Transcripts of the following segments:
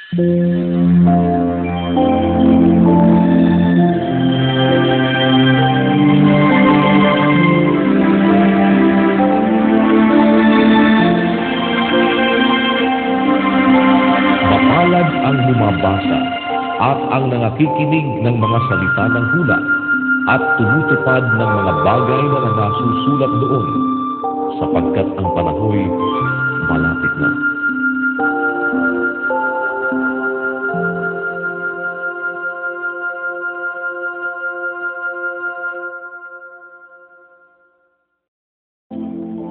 Mapalad ang bumabasa at ang nangakikinig ng mga salita ng hula at tumutupad ng mga bagay na nasusulat doon, sapagkat ang panahoy malapit na.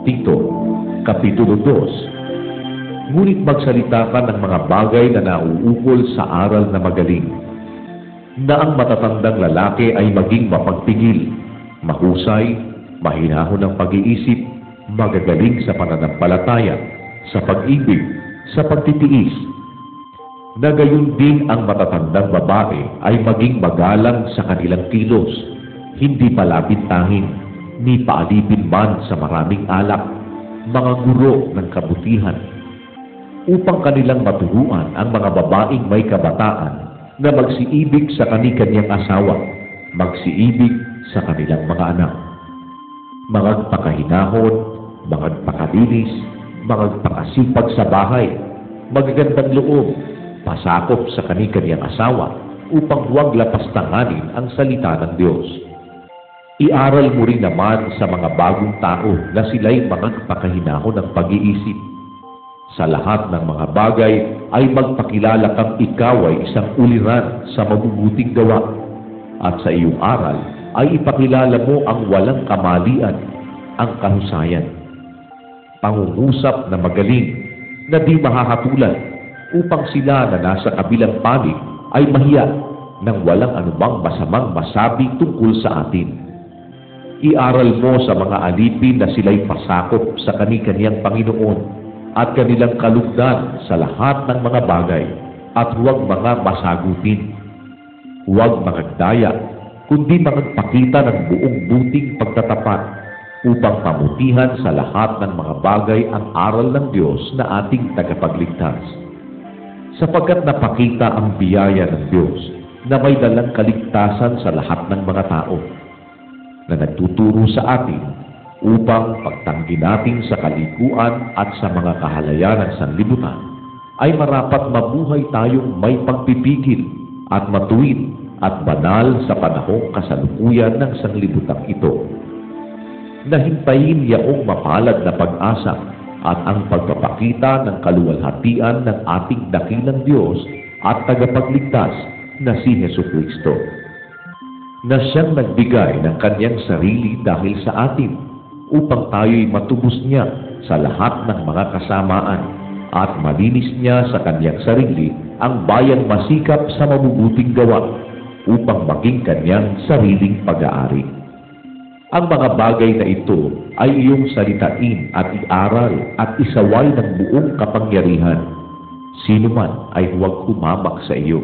Tito, Kapitulo 2. Ngunit magsalita ka ng mga bagay na nauukol sa aral na magaling, na ang matatandang lalaki ay maging mapagpigil, mahusay, mahinahon ng pag-iisip, magagaling sa pananampalataya, sa pag-ibig, sa pagtitiis. Na gayon din ang matatandang babae ay maging magalang sa kanilang kilos, hindi palapit-tahin, ni paalipin man sa maraming alak, mga guro ng kabutihan, upang kanilang maturuan ang mga babaeng may kabataan na magsiibig sa kani-kanyang asawa, magsiibig sa kanilang mga anak. Magpakahinahon, magpakalinis, magpakasipag sa bahay, magagandang loob, pasakop sa kani-kanyang asawa, upang huwag lapastanganin ang salita ng Diyos. Iaral mo rin naman sa mga bagong tao na sila'y magpakahinahon ng pag-iisip. Sa lahat ng mga bagay ay magpakilala kang ikaw ay isang uliran sa mabubuting gawa, at sa iyong aral ay ipakilala mo ang walang kamalian, ang kahusayan. Pangungusap na magaling na di mahahatulan, upang sila na nasa kabilang panig ay mahiya nang walang anumang masamang masabi tungkol sa atin. Iaral mo sa mga alipin na sila'y pasakop sa kani-kanyang Panginoon at kanilang kalugdan sa lahat ng mga bagay, at huwag mga masagutin. Huwag magdaya, kundi magpakita ng buong buting pagtatapat, upang pamutihan sa lahat ng mga bagay ang aral ng Diyos na ating tagapagligtas. Sapagkat napakita ang biyaya ng Diyos na may dalang kaligtasan sa lahat ng mga tao, na nagtuturo sa atin upang pagtanggi natin sa kalikuan at sa mga kahalayan ng sanlibutan, ay marapat mabuhay tayong may pagpipigil at matuwid at banal sa panahong kasalukuyan ng sanglibutang ito. Nahintayin yaong mapalad na pag-asa at ang pagpapakita ng kaluwalhatian ng ating dakilang Diyos at tagapagligtas na si Jesucristo, na siyang nagbigay ng kanyang sarili dahil sa atin, upang tayo'y matubos niya sa lahat ng mga kasamaan at malinis niya sa kanyang sarili ang bayang masikap sa mabubuting gawa, upang maging kanyang sariling pag-aari. Ang mga bagay na ito ay iyong salitain at iaral at isaway ng buong kapangyarihan. Sino man ay huwag humamak sa iyo.